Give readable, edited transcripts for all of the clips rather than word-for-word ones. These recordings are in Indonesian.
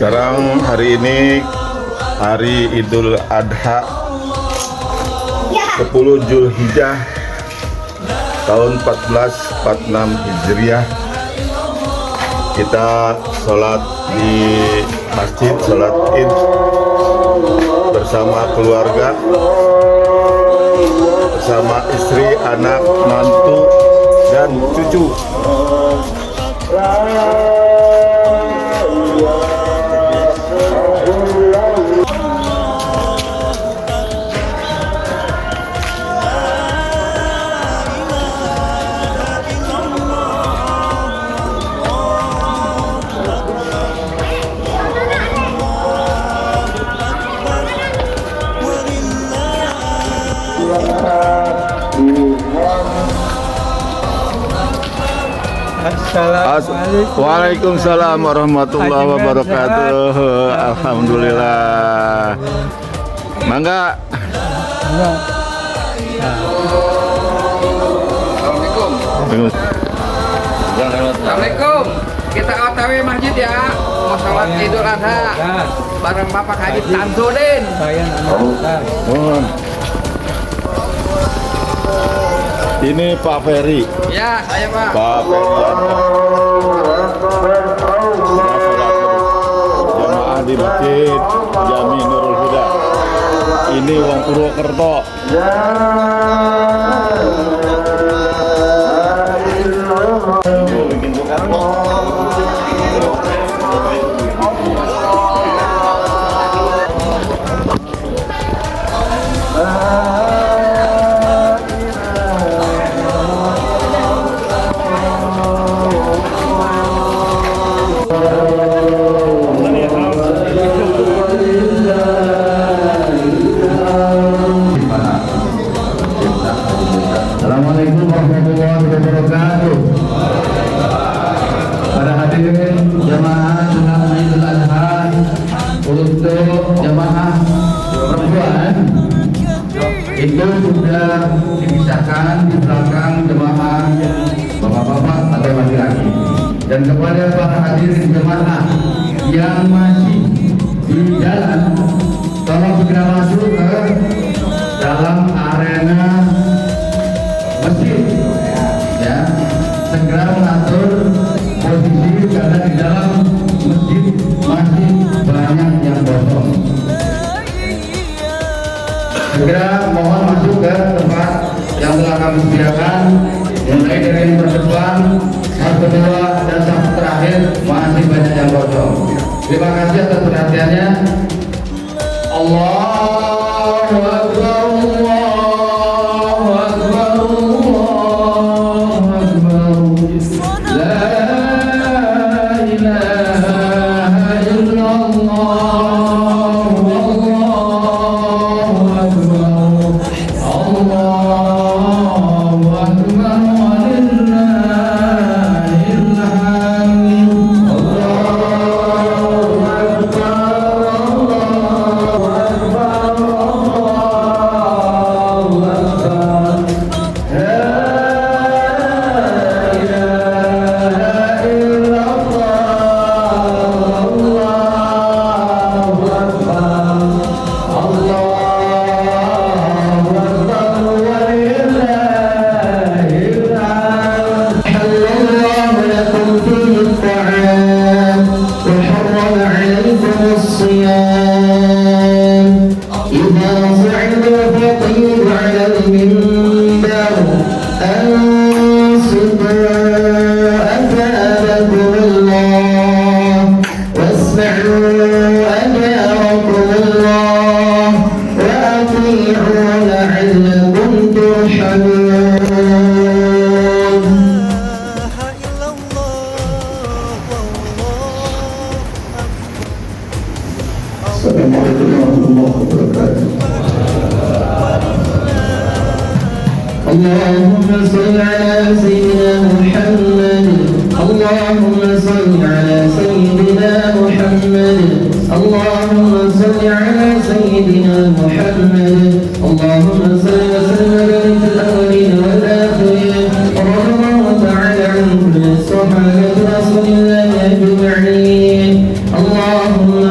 Sekarang hari ini hari Idul Adha 10 Zulhijjah tahun 1446 Hijriah. Kita sholat di masjid, sholat Id bersama keluarga, bersama istri, anak, mantu, dan cucu. Assalamualaikum. Waalaikumsalam warahmatullahi wabarakatuh. Alhamdulillah. Mangga. Assalamualaikum. Kita OTW masjid ya. Mau sholat Idul Adha bareng Bapak Haji Tamsudin. Ini Pak Ferry. Ya, saya Pak. Pak Ferry. Jamaah di Masjid Jami Nurul Huda. Ini wong Purwokerto. Assalamualaikum warahmatullahi wabarakatuh. Para hadirin jamaah sunat Idul Adha untuk jamaah perempuan itu sudah dipisahkan di belakang jemaah bapak-bapak atau laki-laki. Dan kepada para hadirin jemaah yang masih di jalan, tolong segera masuk ke dalam arena masjid, ya, segera mengatur posisi karena di dalam masjid masih banyak yang kosong. Segera mohon masuk ke tempat yang telah kami sediakan, mulai dari yang terdepan, saf kedua dan saf terakhir masih banyak yang kosong. Terima kasih atas perhatiannya. Allahu Akbar. Assalamualaikum warahmatullahi wabarakatuh. Allahumma salli ala sayyidina Muhammad. Allahumma salli ala sayyidina Muhammad. Allahumma salli ala sayyidina Muhammad. Allahumma salli wa sallim ala al-awwalin wal akhirin. Radiyallahu ta'ala an kulli sahabati Rasulillah ajma'in. Allahumma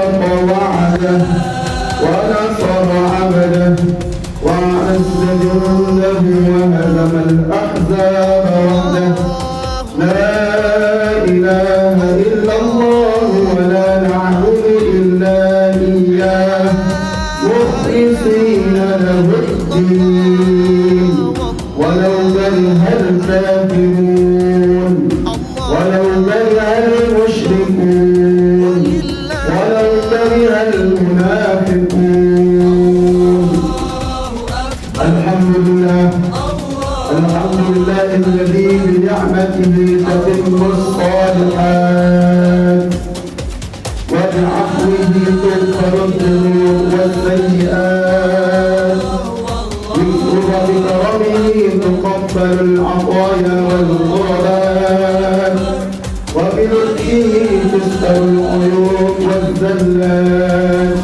صدق وعده ونصر عبده وأعز جنده وهزم الأحزاب وحده لا إله إلا الله ولا نعبد إلا إياه مخلصين له الدين ولو كره الكافرون ولو كره المشركون ولو كره المنافقون. الحمد لله الذي بنعمته تتم الصالحات وبعفوه تغفر الذنوب والسيئات وبكرمه تقبل العطايا والقربات وبلطفه تستر العيوب والزلات.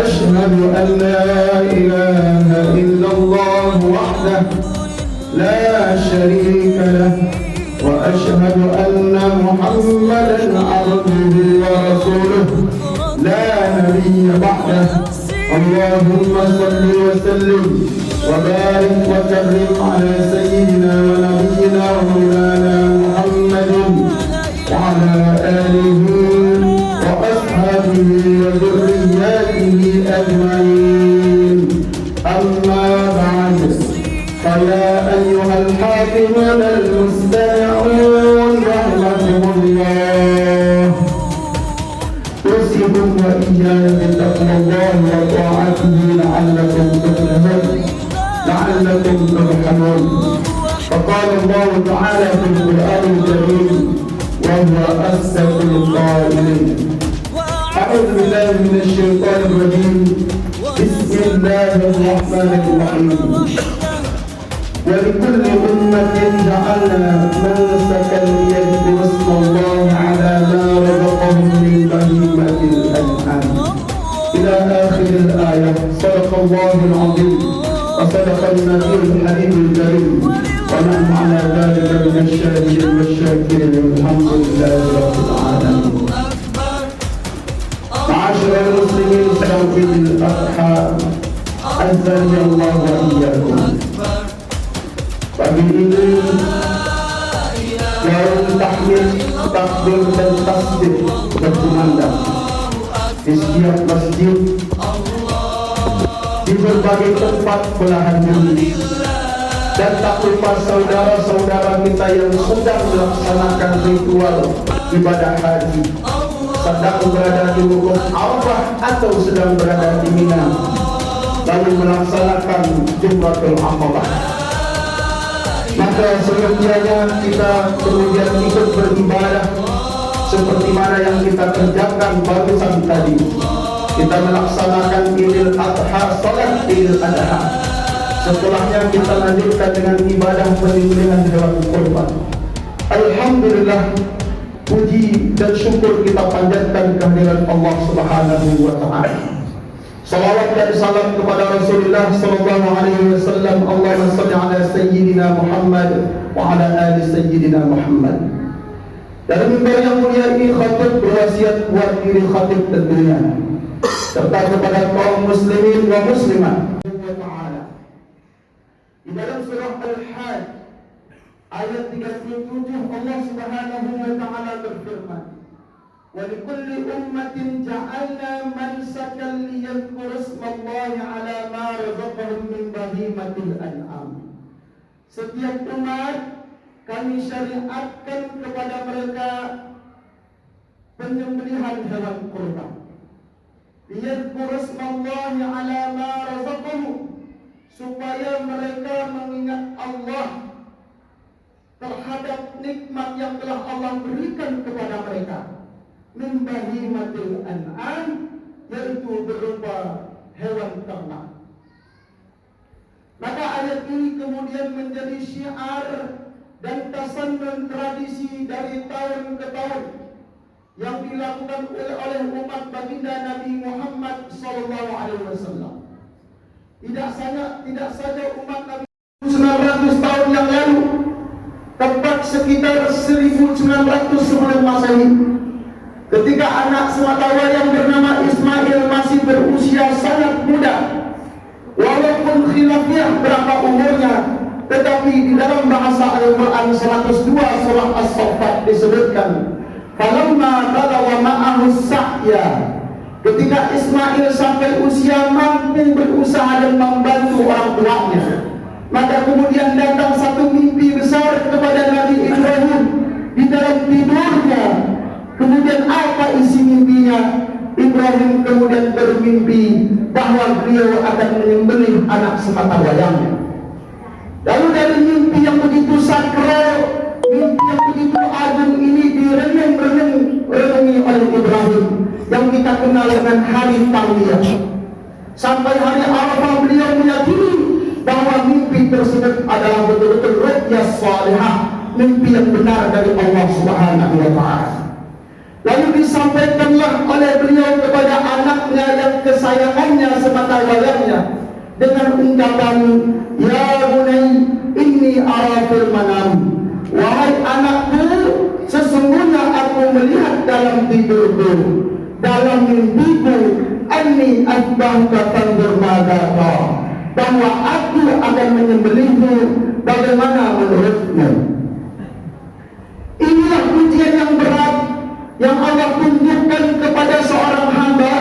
أشهد أن لا إله إلا الله وحده لا شريك له وأشهد أن محمدا عبده ورسوله لا نبي بعده. اللهم صل وسلم وبارك وكرم على سيدنا ونبينا ومولانا محمد وعلى آله وأصحابه وذرياته أجمعين. أما بعد فيا أيها الحاكمون المستمعون رحمكم الله، أوصيكم وإياي بتقوى الله وطاعته لعلكم ترحمون. فقال الله تعالى في القرآن الكريم وهو أصدق القائلين: أعوذ بالله من الشيطان الرجيم، بسم الله الرحمن الرحيم. ولكل أمة جعلنا منسكا ليذكروا اسم الله على ما رزقهم من بهيمة الأنعام إلى آخر الآية. صدق الله العظيم وصدق النبي الحبيب الكريم ونحن على ذلك من الشاهدين والشاكرين والحمد لله رب العالمين. معاشر المسلمين صوم الأضحى عزني الله وإياكم. Pagi ini yang tahmid, takbir dan tasbih berkumandang di setiap masjid di berbagai tempat belahan bumi. Dan tak lupa saudara-saudara kita yang sedang melaksanakan ritual ibadah haji, sedang berada di Wukuf Arafah atau sedang berada di Mina, lalu melaksanakan Jumratul Aqabah. Maka seyogianya kita kemudian ikut beribadah seperti mana yang kita kerjakan barusan tadi. Kita melaksanakan Idul Adha, salat Idul Adha. Setelahnya kita lanjutkan dengan ibadah penyembelihan hewan kurban. Alhamdulillah, puji dan syukur kita panjatkan kehadirat Allah Subhanahu wa taala. Salawat dan salam kepada Rasulullah sallallahu alaihi wasallam. Allahumma shalli ala sayyidina Muhammad wa ala ali sayyidina Muhammad. Dalam mimbar yang mulia ini khatib berwasiat buat diri khatib tentunya, serta kepada kaum muslimin wa muslimat. Di dalam surah Al-Hajj ayat 37 Allah Subhanahu wa taala berfirman: وَلِكُلِّ أُمَّةٍ جَعَلْنَا مَنْسَكًا لِيَذْكُرُوا اسْمَ اللَّهِ عَلَى مَا رَزَقَهُم مِّن بَهِيمَةِ الْأَنْعَامِ. Setiap umat kami syariatkan kepada mereka penyembelihan hewan kurban. لِيَذْكُرُوا اسْمَ اللَّهِ عَلَى مَا رَزَقَهُم, supaya mereka mengingat Allah terhadap nikmat yang telah Allah berikan kepada mereka. Min bahimatil an'am, yaitu berupa hewan ternak. Maka ayat ini kemudian menjadi syiar dan tasanun tradisi dari tahun ke tahun yang dilakukan oleh umat baginda Nabi Muhammad SAW. Tidak saja umat Nabi 900 tahun yang lalu, tepat sekitar 1900 sebelum Masehi, ketika anak sematawayang bernama Ismail masih berusia sangat muda. Walaupun khilafiyah berapa umurnya, tetapi di dalam bahasa Al-Quran 102 surah As-Saffat disebutkan, falamma balagha ma'ahu sa'ya, ketika Ismail sampai usia mampu berusaha dan membantu orang tuanya, maka kemudian datang satu mimpi besar kepada Nabi Ibrahim di dalam tidurnya. Kemudian apa isi mimpinya? Ibrahim kemudian bermimpi bahwa beliau akan menyembelih anak sematawayangnya. Lalu dari mimpi yang begitu sakral, mimpi yang begitu agung ini direnung-renungi oleh Ibrahim yang kita kenal dengan hari Tarwiyah. Sampai hari Arafah beliau meyakini bahwa mimpi tersebut adalah betul-betul ru'yah salihah, mimpi yang benar dari Allah Subhanahu wa Ta'ala. Lalu disampaikanlah oleh beliau kepada anaknya yang kesayangannya sematawayangnya dengan ungkapan, ya bunai inni ara fil manam, wahai anakku, sesungguhnya aku melihat dalam tidurku, dalam mimpiku, anni asbahka fanzur madza tara, bahwa aku akan menyembelihmu, bagaimana menurutmu? Inilah ujian yang berat yang Allah tunjukkan kepada seorang hamba.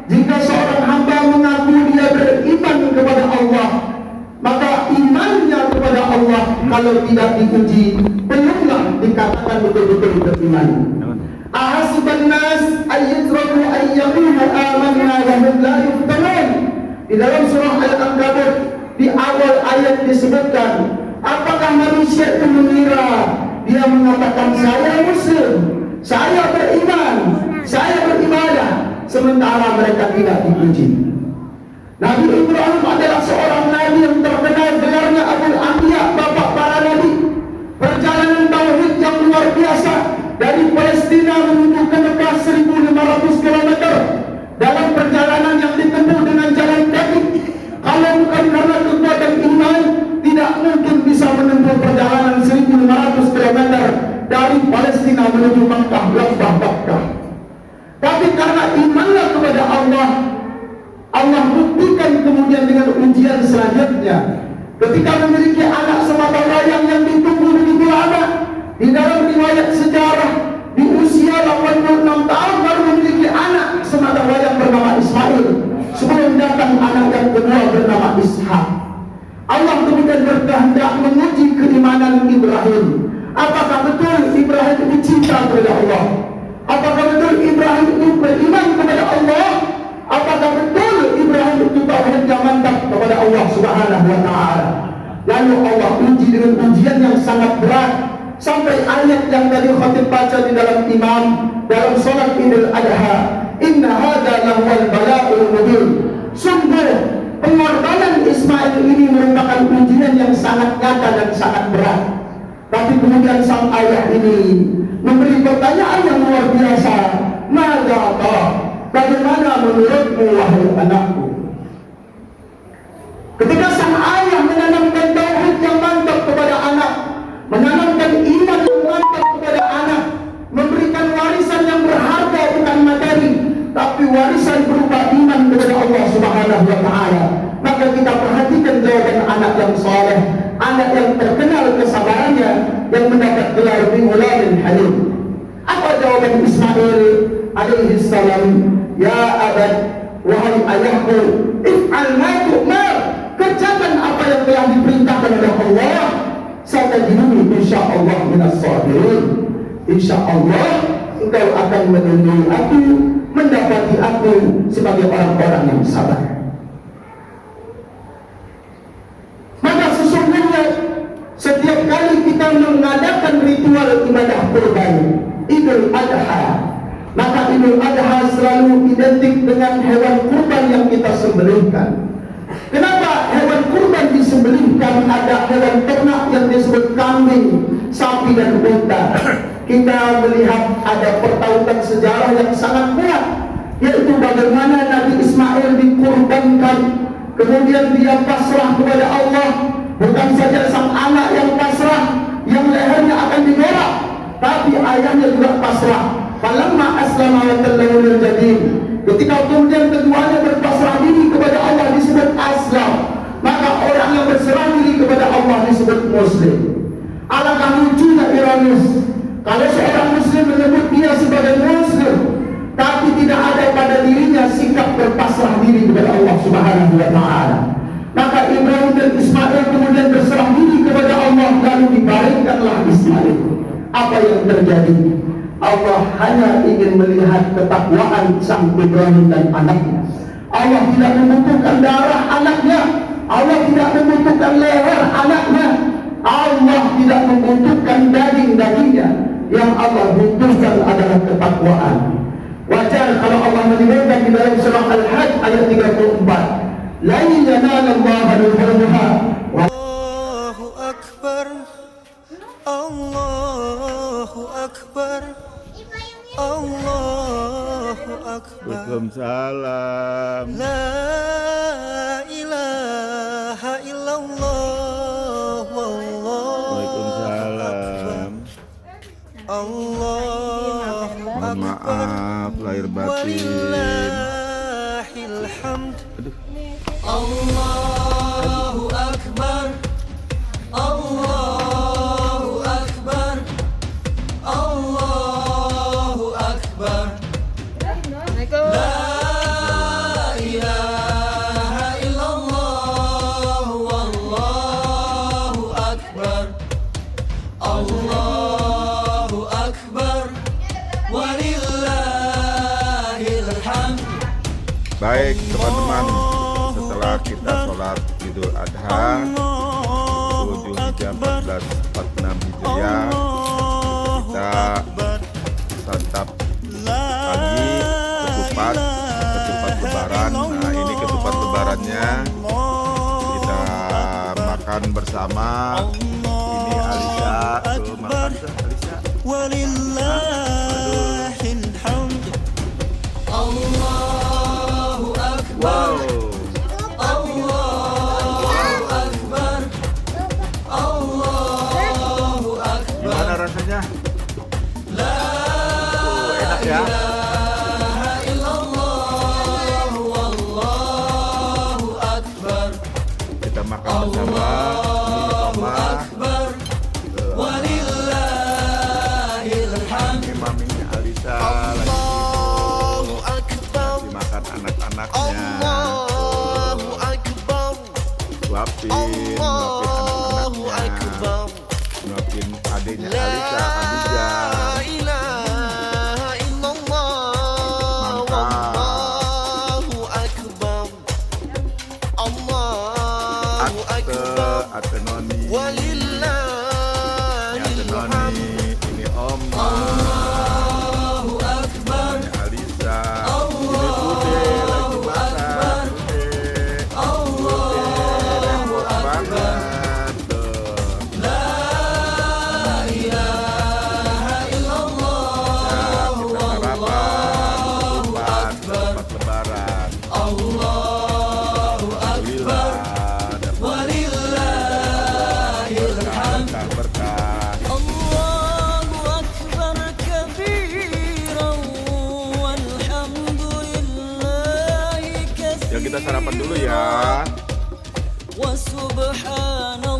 Jika seorang hamba mengaku dia beriman kepada Allah, maka imannya kepada Allah kalau tidak diuji belumlah dikatakan betul-betul beriman. Ahasiban nas ayyutraku ayyaqulu amanna wa hum la yuftanun. Di dalam surah Al-Ankabut di awal ayat disebutkan, apakah manusia itu mengira dia mengatakan saya muslim, saya beriman, saya beribadah, sementara mereka tidak dipuji. Nabi Ibrahim adalah seorang nabi yang terkenal gelarnya Abul Anbiya, bapak para nabi. Perjalanan tauhid yang luar biasa dari Palestina menuju ke Mekah 1.500 km. Dalam perjalanan yang ditempuh dengan jalan kaki, kalau bukan karena kekuatan iman, tidak mungkin bisa menempuh perjalanan 1.500 km dari Palestina menuju Mekah, Lembah Bakkah. Tapi karena imannya kepada Allah, Allah buktikan kemudian dengan ujian selanjutnya. Ketika memiliki anak sematawayang yang ditunggu begitu lama, di dalam riwayat sejarah di usia 86 tahun baru memiliki anak sematawayang bernama Ismail, sebelum datang anak yang kedua bernama Ishak. Allah kemudian berkehendak menguji keimanan Ibrahim. Apakah betul Ibrahim itu cinta kepada Allah? Apakah betul Ibrahim itu beriman kepada Allah? Apakah betul Ibrahim itu tauhidnya mantap kepada Allah Subhanahu wa Ta'ala? Lalu Allah uji dengan ujian yang sangat berat, sampai ayat yang tadi khatib baca di dalam imam dalam salat Idul Adha, inna hadza lahwal bala'ul mubin. Sungguh pengorbanan Ismail ini merupakan ujian yang sangat nyata dan sangat berat. Tapi kemudian sang ayah ini memberi pertanyaan yang luar biasa, madza tara, bagaimana menurutmu wahai anakku? Ketika sang ayah menanamkan tauhid yang mantap kepada anak, menanamkan iman yang mantap kepada anak, memberikan warisan yang berharga bukan materi, tapi warisan berupa iman kepada Allah Subhanahu wa Ta'ala, maka kita perhatikan jawaban anak yang saleh, anak yang terkenal kesabarannya, yang mendapat gelar Bimulamin Halim. Apa jawaban Ismail alaihi salam? Ya abad, wahai ayahku, if'al ma tu'mar, kerjakan apa yang telah diperintahkan oleh Allah. Satajiduni insyaallah minas sabirin. Insyaallah engkau akan menemui aku, mendapati aku sebagai orang-orang yang sabar. Maka sesungguhnya setiap kali kita mengadakan ritual ibadah kurban Idul Adha, maka Idul Adha selalu identik dengan hewan kurban yang kita sembelihkan. Kenapa hewan kurban disembelihkan? Ada hewan ternak yang disebut kambing, sapi dan unta. Kita melihat ada pertautan sejarah yang sangat kuat, yaitu bagaimana Nabi Ismail dikurbankan, kemudian dia pasrah kepada Allah. Bukan saja sang anak yang pasrah, yang lehernya akan digorak, tapi ayahnya juga pasrah. Falamma aslama wa tallahu lil jabin. Ketika kemudian keduanya berpasrah diri kepada Allah disebut aslam. Maka orang yang berserah diri kepada Allah disebut muslim. Alangkah lucunya ironis kalau seorang muslim menyebut dia sebagai muslim, tapi tidak ada pada dirinya sikap berpasrah diri kepada Allah Subhanahu wa taala. Maka Ibrahim dan Ismail kemudian berserah diri kepada Allah, lalu dibaringkanlah Ismail. Apa yang terjadi? Allah hanya ingin melihat ketakwaan sang Ibrahim dan anaknya. Allah tidak membutuhkan darah anaknya. Allah tidak membutuhkan leher anaknya. Allah tidak membutuhkan daging-dagingnya. Yang Allah butuhkan adalah ketakwaan. Wajar kalau Allah menyebutkan di dalam surah Al-Hajj ayat 34, la yanala Allah luhumha. Allahu Akbar, Allahu Akbar, Allahu Akbar. Waalaikumsalam. La ilaha illallah, wallahu Waalaikumsalam. Allahu Mohon maaf lahir batin. walillahil hamd. Allahu Akbar, Allahu Akbar, Allahu Akbar. La ilaha illallah, wallahu akbar. Allahu akbar, walillahil hamd. Baik teman-teman, setelah kita sholat Idul Adha 7 Hijjah 1446 Hijriah, kita santap pagi ketupat lebaran. Nah, ini ketupat lebarannya kita makan bersama. Ini Alisa, tuh makan tuh Alisa. Walillahil hamd. Allahu akbar. Allahu akbar. Allahu akbar. Gimana rasanya? Enak ya? Kita makan bersama. Ini maminya Alisa lagi dimakan anak-anaknya. Suapin anak-anaknya. Suapin adiknya Alisa, Khadijah. Ate Noni, ini Ate Noni, ini Om, ini Alisa, ini Bude lagi makan, Bude repot banget tuh. Ya, kita sarapan, tempat lebaran. Berkah. Allahu akbar kabiran walhamdulillahi katsiran. Ya kita sarapan dulu ya. Wa subhanallah